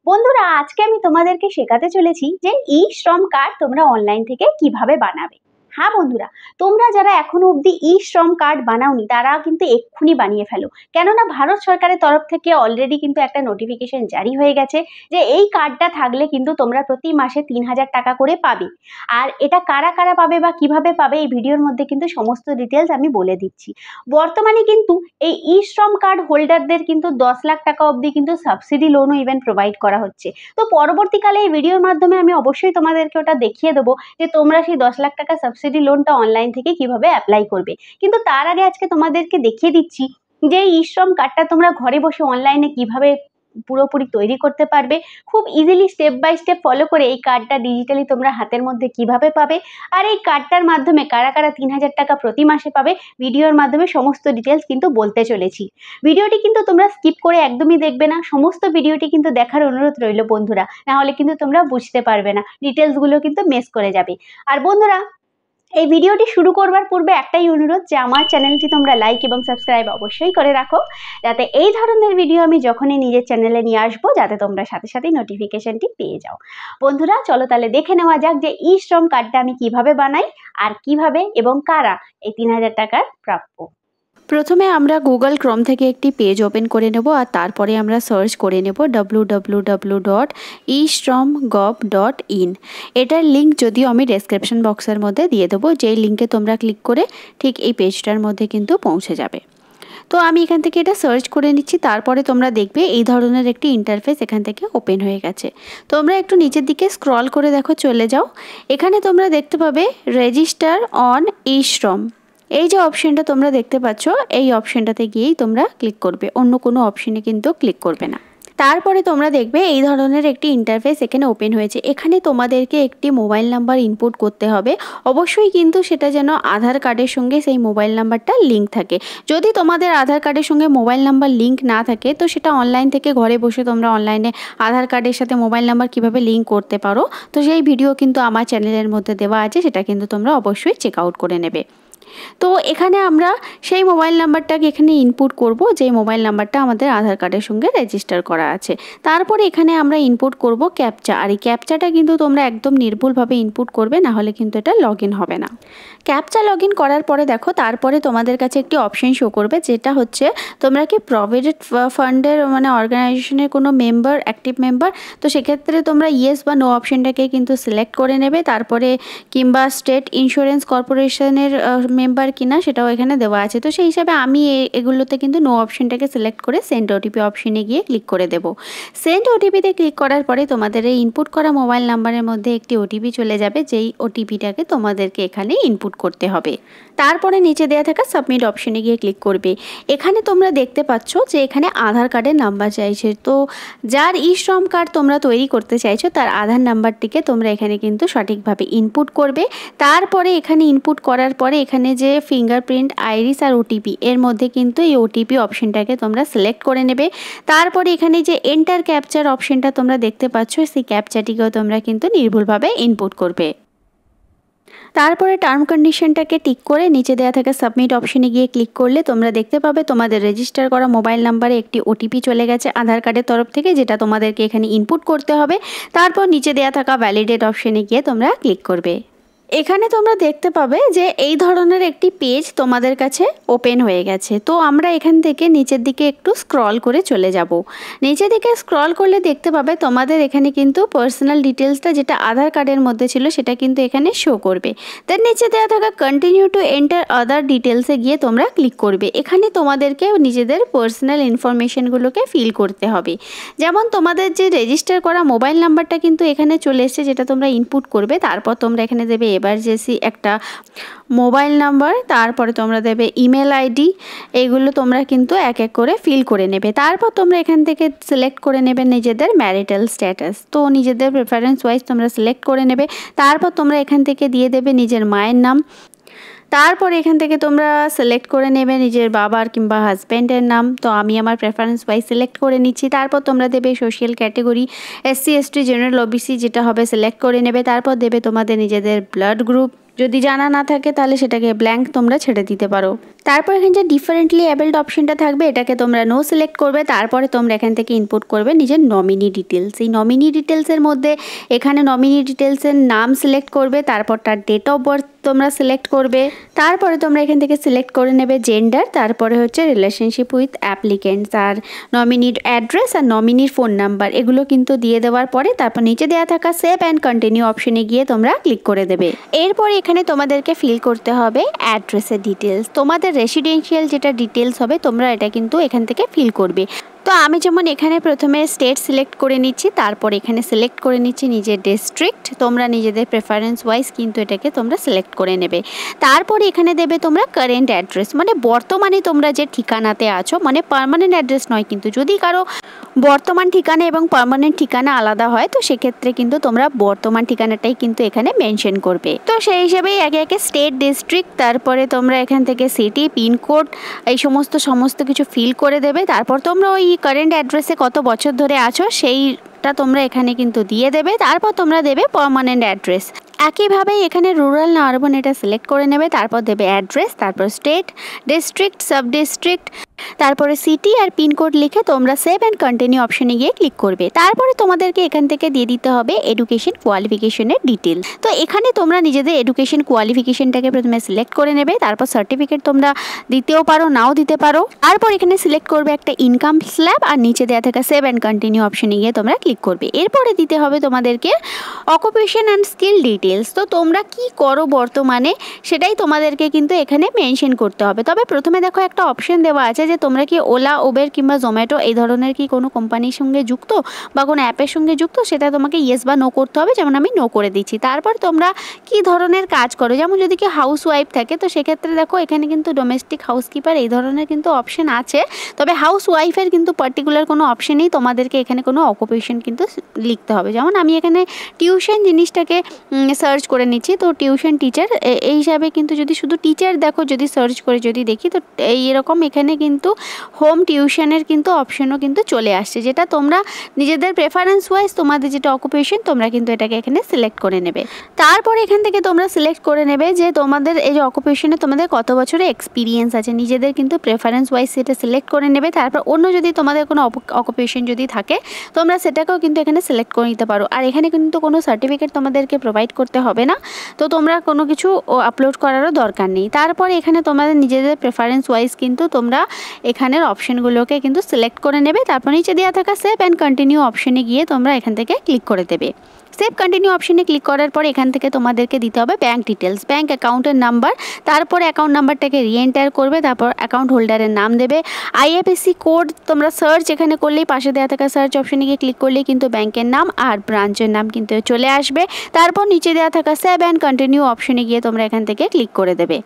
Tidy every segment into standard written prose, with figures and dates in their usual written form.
বন্ধুরা, আজকে আমি তোমাদেরকে শেখাতে চলেছি যে ই শ্রম কার্ড তোমরা অনলাইন থেকে কিভাবে বানাবে। হ্যাঁ বন্ধুরা, তোমরা যারা এখনো অবধি ই শ্রম কার্ড বানাওনি তারা কিন্তু এক্ষুনি বানিয়ে ফেলো। কেননা ভারত সরকারের তরফ থেকে অলরেডি কিন্তু একটা নোটিফিকেশন জারি হয়ে গেছে যে এই কার্ডটা থাকলে কিন্তু তোমরা প্রতি মাসে ৩,০০০ টাকা করে পাবে। আর এটা কারা কারা পাবে বা কিভাবে পাবে এই ভিডিওর মধ্যে কিন্তু সমস্ত ডিটেলস আমি বলে দিচ্ছি। বর্তমানে কিন্তু এই ই শ্রম কার্ড হোল্ডারদের কিন্তু 10,00,000 টাকা অবধি কিন্তু সাবসিডি লোনও ইভেন প্রোভাইড করা হচ্ছে। তো পরবর্তীকালে এই ভিডিওর মাধ্যমে আমি অবশ্যই তোমাদেরকে ওটা দেখিয়ে দেবো যে তোমরা সেই 10,00,000 টাকা সাবসিডি লোনটা অনলাইন থেকে কিভাবে অ্যাপ্লাই করবে। কিন্তু তার আগে আজকে তোমাদেরকে দেখিয়ে দিচ্ছি যে ই শ্রম কার্ডটা তোমরা ঘরে বসে অনলাইনে কিভাবে পুরোপুরি তৈরি করতে পারবে। খুব easily step by step follow করে এই কার্ডটা ডিজিটালি তোমরা হাতের মধ্যে কিভাবে পাবে, আর এই কার্ডটার মাধ্যমে কারা কারা ৩,০০০ টাকা প্রতি মাসে পাবে, ভিডিওর মাধ্যমে সমস্ত ডিটেলস কিন্তু বলতে চলেছি। ভিডিওটি কিন্তু তোমরা স্কিপ করে একদমই দেখবে না, সমস্ত ভিডিওটি কিন্তু দেখার অনুরোধ রইল বন্ধুরা, না হলে কিন্তু তোমরা বুঝতে পারবে না, ডিটেলসগুলো কিন্তু মিস করে যাবে। আর বন্ধুরা, এই ভিডিওটি শুরু করবার পূর্বে একটাই অনুরোধ যে আমার চ্যানেলটি তোমরা লাইক এবং সাবস্ক্রাইব অবশ্যই করে রাখো, যাতে এই ধরনের ভিডিও আমি যখনই নিজের চ্যানেলে নিয়ে আসবো যাতে তোমরা সাথে সাথেই নোটিফিকেশনটি পেয়ে যাও। বন্ধুরা চলো তাহলে দেখে নেওয়া যাক যে ই শ্রম কার্ডটা আমি কিভাবে বানাই আর কিভাবে এবং কারা এই ৩,০০০ টাকার প্রাপ্য। প্রথমে আমরা গুগল ক্রোম থেকে একটি পেজ ওপেন করে নেব আর তারপরে আমরা সার্চ করে নেব www.eShramGov.in। এটার লিঙ্ক যদিও আমি ডেসক্রিপশন বক্সের মধ্যে দিয়ে দেবো, যেই লিঙ্কে তোমরা ক্লিক করে ঠিক এই পেজটার মধ্যে কিন্তু পৌঁছে যাবে। তো আমি এখান থেকে এটা সার্চ করে নিচ্ছি, তারপরে তোমরা দেখবে এই ধরনের একটি ইন্টারফেস এখান থেকে ওপেন হয়ে গেছে। তোমরা একটু নিচের দিকে স্ক্রল করে দেখো, চলে যাও, এখানে তোমরা দেখতে পাবে রেজিস্টার অন ই-শ্রম। এই যে অপশনটা তোমরা দেখতে পাচ্ছ, এই অপশনটাতে গিয়েই তোমরা ক্লিক করবে, অন্য কোনো অপশনে কিন্তু ক্লিক করবে না। তারপরে তোমরা দেখবে এই ধরনের একটি ইন্টারফেস এখানে ওপেন হয়েছে। এখানে তোমাদেরকে একটি মোবাইল নাম্বার ইনপুট করতে হবে, অবশ্যই কিন্তু সেটা যেন আধার কার্ডের সঙ্গে সেই মোবাইল নাম্বারটা লিঙ্ক থাকে। যদি তোমাদের আধার কার্ডের সঙ্গে মোবাইল নাম্বার লিঙ্ক না থাকে তো সেটা অনলাইন থেকে ঘরে বসে তোমরা অনলাইনে আধার কার্ডের সাথে মোবাইল নাম্বার কিভাবে লিঙ্ক করতে পারো, তো সেই ভিডিও কিন্তু আমার চ্যানেলের মধ্যে দেওয়া আছে, সেটা কিন্তু তোমরা অবশ্যই চেক আউট করে নেবে। তো এখানে আমরা সেই মোবাইল নাম্বারটাকে এখানে ইনপুট করব, যেই মোবাইল নাম্বারটা আমাদের আধার কার্ডের সঙ্গে রেজিস্টার করা আছে। তারপরে এখানে আমরা ইনপুট করব ক্যাপচা, আর এই ক্যাপচাটা কিন্তু তোমরা একদম নির্ভুলভাবে ইনপুট করবে, না হলে কিন্তু এটা লগইন হবে না। ক্যাপচা লগইন করার পরে দেখো তারপরে তোমাদের কাছে একটি অপশন শো করবে, যেটা হচ্ছে তোমরা কি প্রভিডেন্ট ফান্ডের মানে অর্গানাইজেশনের কোনো মেম্বার, অ্যাক্টিভ মেম্বার, তো সেক্ষেত্রে তোমরা ইয়েস বা নো অপশনটাকে কিন্তু সিলেক্ট করে নেবে। তারপরে কিংবা স্টেট ইন্স্যুরেন্স কর্পোরেশনের মেম্বার কিনা সেটাও এখানে দেওয়া আছে। তো সেই হিসাবে আমি এগুলোতে কিন্তু নো অপশনটাকে সিলেক্ট করে সেন্ড ওটিপি অপশনে গিয়ে ক্লিক করে দেব। সেন্ড ওটিপিতে ক্লিক করার পরে তোমাদের এই ইনপুট করা মোবাইল নাম্বারের মধ্যে একটি ওটিপি চলে যাবে, যেই ওটিপিটাকে তোমাদেরকে এখানে ইনপুট করতে হবে। তারপরে নিচে দেওয়া থাকা সাবমিট অপশনে গিয়ে ক্লিক করবে। এখানে তোমরা দেখতে পাচ্ছ যে এখানে আধার কার্ডের নাম্বার চাইছে। তো যার ই শ্রম কার্ড তোমরা তৈরি করতে চাইছো তার আধার নাম্বারটিকে তোমরা এখানে কিন্তু সঠিকভাবে ইনপুট করবে। তারপরে এখানে ইনপুট করার পরে এখানে যে ফিঙ্গারপ্রিন্ট, আইরিস আর ওটিপি, এর মধ্যে কিন্তু এই ওটিপি অপশনটাকে তোমরা সিলেক্ট করে নেবে। তারপরে এখানে যে এন্টার ক্যাপচার অপশনটা তোমরা দেখতে পাচ্ছ, সেই ক্যাপচাটিকেও তোমরা কিন্তু নির্ভুলভাবে ইনপুট করবে। তারপরে টার্ম কন্ডিশনটাকে টিক করে নিচে দেওয়া থাকা সাবমিট অপশনে গিয়ে ক্লিক করলে তোমরা দেখতে পাবে তোমাদের রেজিস্টার করা মোবাইল নাম্বারে একটি ওটিপি চলে গেছে আধার কার্ডের তরফ থেকে, যেটা তোমাদেরকে এখানে ইনপুট করতে হবে। তারপর নিচে দেওয়া থাকা ভ্যালিডেট অপশনে গিয়ে তোমরা ক্লিক করবে। এখানে তোমরা দেখতে পাবে যে এই ধরনের একটি পেজ তোমাদের কাছে ওপেন হয়ে গেছে। তো আমরা এখান থেকে নিচের দিকে একটু স্ক্রল করে চলে যাব। নিচের দিকে স্ক্রল করলে দেখতে পাবে তোমাদের এখানে কিন্তু পার্সোনাল ডিটেলসটা যেটা আধার কার্ডের মধ্যে ছিল সেটা কিন্তু এখানে শো করবে। তার নিচে দেওয়া থাকা কন্টিনিউ টু এন্টার আদার ডিটেলসে গিয়ে তোমরা ক্লিক করবে। এখানে তোমাদেরকে নিজেদের পার্সোনাল ইনফরমেশনগুলোকে ফিল করতে হবে। যেমন তোমাদের যে রেজিস্টার করা মোবাইল নাম্বারটা কিন্তু এখানে চলে এসেছে, যেটা তোমরা ইনপুট করবে। তারপর তোমরা এখানে দেবে এমার্জেন্সি একটা মোবাইল নাম্বার, তারপরে তোমরা দেবে ইমেল আইডি, এগুলো তোমরা কিন্তু এক এক করে ফিল করে নেবে। তারপর তোমরা এখান থেকে সিলেক্ট করে নেবে নিজেদের ম্যারিটাল স্ট্যাটাস, তো নিজেদের প্রেফারেন্স ওয়াইজ তোমরা সিলেক্ট করে নেবে। তারপর তোমরা এখান থেকে দিয়ে দেবে নিজের মায়ের নাম। তারপর এখান থেকে তোমরা সিলেক্ট করে নেবে নিজের বাবার কিংবা হাজব্যান্ডের নাম, তো আমি আমার প্রেফারেন্স ওয়াইজ সিলেক্ট করে নিচ্ছি। তারপর তোমরা দেবে social category, SC ST general OBC যেটা হবে সিলেক্ট করে নেবে। তারপর দেবে তোমাদের নিজেদের ব্লাড গ্রুপ, যদি জানা না থাকে তাহলে সেটাকে ব্ল্যাঙ্ক তোমরা ছেড়ে দিতে পারো। তারপর এখানে যে ডিফারেন্টলি অ্যাবেলড অপশনটা থাকবে এটাকে তোমরা নো সিলেক্ট করবে। তারপরে তোমরা এখান থেকে ইনপুট করবে নিজের নমিনি ডিটেলস। এই নমিনি ডিটেলসের মধ্যে এখানে নমিনি ডিটেলসের নাম সিলেক্ট করবে, তারপর তার ডেট অফ বার্থ তোমরা সিলেক্ট করবে। তারপরে তোমরা এখান থেকে সিলেক্ট করে নেবে জেন্ডার, তারপরে হচ্ছে রিলেশনশিপ উইথ অ্যাপ্লিকেন্টস, আর নমিনির অ্যাড্রেস আর নমিনির ফোন নাম্বার এগুলো কিন্তু দিয়ে দেওয়ার পরে তারপর নিচে দেওয়া থাকা সেভ অ্যান্ড কন্টিনিউ অপশনে গিয়ে তোমরা ক্লিক করে দেবে। এরপর এখানে তোমাদেরকে ফিল করতে হবে অ্যাড্রেসের ডিটেলস। তোমাদের রেসিডেন্সিয়াল যেটা ডিটেলস হবে তোমরা এটা কিন্তু এখান থেকে ফিল করবে। তো আমি যেমন এখানে প্রথমে স্টেট সিলেক্ট করে নিচ্ছি, তারপর এখানে সিলেক্ট করে নিচ্ছি নিজের ডিস্ট্রিক্ট। তোমরা নিজেদের প্রেফারেন্স ওয়াইজ কিন্তু এটাকে তোমরা সিলেক্ট করে নেবে। তারপর এখানে দেবে তোমরা কারেন্ট অ্যাড্রেস, মানে বর্তমানে তোমরা যে ঠিকানাতে আছো, মানে পার্মানেন্ট অ্যাড্রেস নয় কিন্তু। যদি কারো বর্তমান ঠিকানা এবং পার্মানেন্ট ঠিকানা আলাদা হয় তো সেক্ষেত্রে কিন্তু তোমরা বর্তমান ঠিকানাটাই কিন্তু এখানে মেনশন করবে। তো সেই হিসেবেই একে একে স্টেট, ডিস্ট্রিক্ট, তারপরে তোমরা এখান থেকে সিটি, পিনকোড এই সমস্ত কিছু ফিল করে দেবে। তারপর তোমরা ওই কারেন্ট অ্যাড্রেসে কত বছর ধরে আছো সেইটা তোমরা এখানে কিন্তু দিয়ে দেবে। তারপর তোমরা দেবে পার্মানেন্ট অ্যাড্রেস। একইভাবেই এখানে রুরাল না আরবান এটা সিলেক্ট করে নেবে, তারপর দেবে অ্যাড্রেস, তারপর স্টেট, ডিস্ট্রিক্ট, সাব ডিস্ট্রিক্ট, তারপরে সিটি আর পিনকোড লিখে তোমরা সেভ অ্যান্ড কন্টিনিউ অপশনে গিয়ে ক্লিক করবে। তারপরে তোমাদেরকে এখান থেকে দিয়ে দিতে হবে এডুকেশন কোয়ালিফিকেশনের ডিটেল। তো এখানে তোমরা নিজেদের এডুকেশন কোয়ালিফিকেশনটাকে প্রথমে সিলেক্ট করে নেবে, তারপর সার্টিফিকেট তোমরা দিতেও পারো, নাও দিতে পারো। তারপর এখানে সিলেক্ট করবে একটা ইনকাম স্ল্যাব আর নিচে দেওয়া থাকা সেভ অ্যান্ড কন্টিনিউ অপশনে গিয়ে তোমরা ক্লিক করবে। এরপরে দিতে হবে তোমাদেরকে অকুপেশন অ্যান্ড স্কিল ডিটেলস। তো তোমরা কি করো বর্তমানে সেটাই তোমাদেরকে কিন্তু এখানে মেনশন করতে হবে। তবে প্রথমে দেখো একটা অপশন দেওয়া আছে যে তোমরা কি ওলা, উবের কিংবা জোম্যাটো এই ধরনের কি কোনো কোম্পানির সঙ্গে যুক্ত বা কোনো অ্যাপের সঙ্গে যুক্ত, সেটা তোমাকে ইয়েস বা নো করতে হবে। যেমন আমি নো করে দিচ্ছি। তারপর তোমরা কি ধরনের কাজ করো, যেমন যদি কি হাউস ওয়াইফ থাকে তো সেক্ষেত্রে দেখো এখানে কিন্তু ডোমেস্টিক হাউসকিপার এই ধরনের কিন্তু অপশন আছে। তবে হাউস ওয়াইফের কিন্তু পার্টিকুলার কোনো অপশন নেই, তোমাদেরকে এখানে কোনো অকুপেশন কিন্তু লিখতে হবে। যেমন আমি এখানে টিউশন জিনিসটাকে সার্চ করে নিচ্ছি, তো টিউশন টিচার এই হিসাবে কিন্তু যদি শুধু টিচার দেখো, যদি সার্চ করে যদি দেখি তো এইরকম এখানে কিন্তু হোম টিউশনের কিন্তু অপশনও কিন্তু চলে আসছে, যেটা তোমরা নিজেদের প্রেফারেন্স ওয়াইজ তোমাদের যেটা অকুপেশন তোমরা কিন্তু এটাকে এখানে সিলেক্ট করে নেবে। তারপর এখান থেকে তোমরা সিলেক্ট করে নেবে যে তোমাদের এই যে অকুপেশনে তোমাদের কত বছরের এক্সপিরিয়েন্স আছে, নিজেদের কিন্তু প্রেফারেন্স ওয়াইজ সেটা সিলেক্ট করে নেবে। তারপর অন্য যদি তোমাদের কোনো অকুপেশন যদি থাকে তোমরা সেটাকেও কিন্তু এখানে সিলেক্ট করে নিতে পারো। আর এখানে কিন্তু কোনো সার্টিফিকেট তোমাদেরকে প্রোভাইড করতে হবে না, তো তোমরা কোনো কিছু আপলোড করারও দরকার নেই। তারপরে এখানে তোমাদের নিজেদের প্রেফারেন্স ওয়াইজ কিন্তু তোমরা এখানের অপশনগুলোকে কিন্তু সিলেক্ট করে নেবে। তারপর নিচে দেওয়া থাকা সেভ অ্যান্ড কন্টিনিউ অপশনে গিয়ে তোমরা এখান থেকে ক্লিক করে দেবে। সেভ কন্টিনিউ অপশনে ক্লিক করার পর এখান থেকে তোমাদেরকে দিতে হবে ব্যাঙ্ক ডিটেলস, ব্যাঙ্ক অ্যাকাউন্টের নাম্বার। তারপর অ্যাকাউন্ট নাম্বারটাকে রিএন্টার করবে, তারপর অ্যাকাউন্ট হোল্ডারের নাম দেবে। আইএফএসসি কোড তোমরা সার্চ এখানে করলেই পাশে দেওয়া থাকা সার্চ অপশনে গিয়ে ক্লিক করলেই কিন্তু ব্যাঙ্কের নাম আর ব্রাঞ্চের নাম কিন্তু চলে আসবে। তারপর নিচে দেওয়া থাকা সেভ অ্যান্ড কন্টিনিউ অপশনে গিয়ে তোমরা এখান থেকে ক্লিক করে দেবে।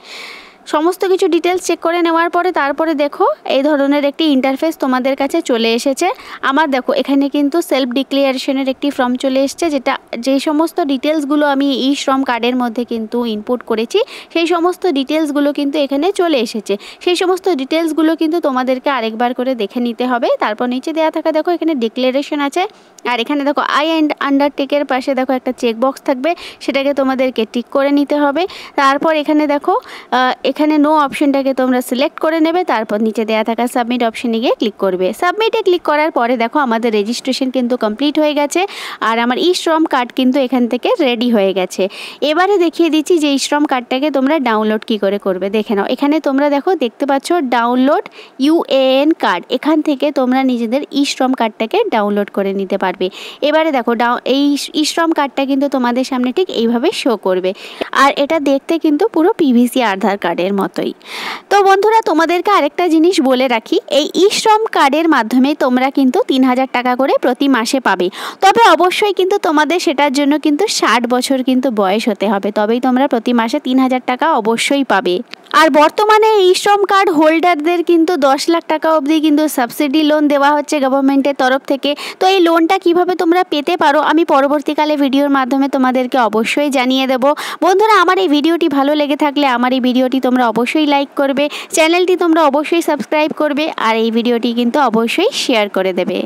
সমস্ত কিছু ডিটেলস চেক করে নেওয়ার পরে তারপরে দেখো এই ধরনের একটি ইন্টারফেস তোমাদের কাছে চলে এসেছে। আমার দেখো এখানে কিন্তু সেলফ ডিক্লারেশনের একটি ফর্ম চলে এসেছে, যেটা যে সমস্ত ডিটেলসগুলো আমি ই শ্রম কার্ডের মধ্যে কিন্তু ইনপুট করেছি সেই সমস্ত ডিটেলসগুলো কিন্তু এখানে চলে এসেছে। সেই সমস্ত ডিটেলসগুলো কিন্তু তোমাদেরকে আরেকবার করে দেখে নিতে হবে। তারপর নিচে দেওয়া থাকা দেখো এখানে ডিক্লারেশন আছে, আর এখানে দেখো আই অ্যান্ড আন্ডারটেকের পাশে দেখো একটা চেকবক্স থাকবে, সেটাকে তোমাদেরকে টিক করে নিতে হবে। তারপর এখানে দেখো এখানে নো অপশনটাকে তোমরা সিলেক্ট করে নেবে। তারপর নিচে দেওয়া থাকা সাবমিট অপশনে গিয়ে ক্লিক করবে। সাবমিটে ক্লিক করার পরে দেখো আমাদের রেজিস্ট্রেশন কিন্তু কমপ্লিট হয়ে গেছে আর আমার ই শ্রম কার্ড কিন্তু এখান থেকে রেডি হয়ে গেছে। এবারে দেখিয়ে দিচ্ছি যে ই শ্রম কার্ডটাকে তোমরা ডাউনলোড কি করে করবে, দেখে নাও। এখানে তোমরা দেখো দেখতে পাচ্ছ ডাউনলোড ইউএএন কার্ড, এখান থেকে তোমরা নিজেদের ই শ্রম কার্ডটাকে ডাউনলোড করে নিতে পারবে। এবারে দেখো এই ই শ্রম কার্ডটা কিন্তু তোমাদের সামনে ঠিক এইভাবে শো করবে, আর এটা দেখতে কিন্তু পুরো পিভিসি আধার কার্ডের মতোই। তো বন্ধুরা তোমাদেরকে আরেকটা জিনিস বলে রাখি, এই ই শ্রম কার্ডের মাধ্যমে তোমরা কিন্তু 3000 টাকা করে প্রতি মাসে পাবে। তবে অবশ্যই কিন্তু তোমাদের সেটার জন্য কিন্তু 60 বছর কিন্তু বয়স হতে হবে, তবেই তোমরা প্রতি মাসে 3000 টাকা অবশ্যই পাবে। আর বর্তমানে ই শ্রম কার্ড হোল্ডারদের কিন্তু 10 লাখ টাকা অবধি কিন্তু সাবসিডি লোন দেওয়া হচ্ছে গভর্নমেন্টের তরফ থেকে। তো এই লোনটা কিভাবে তোমরা পেতে পারো আমি পরবর্তীকালে ভিডিওর মাধ্যমে তোমাদেরকে অবশ্যই জানিয়ে দেব। বন্ধুরা আমার এই ভিডিওটি ভালো লেগে থাকলে আমার এই ভিডিওটি তোমরা অবশ্যই লাইক করবে, চ্যানেলটি তোমরা অবশ্যই সাবস্ক্রাইব করবে আর এই ভিডিওটি কিন্তু অবশ্যই শেয়ার করে দেবে।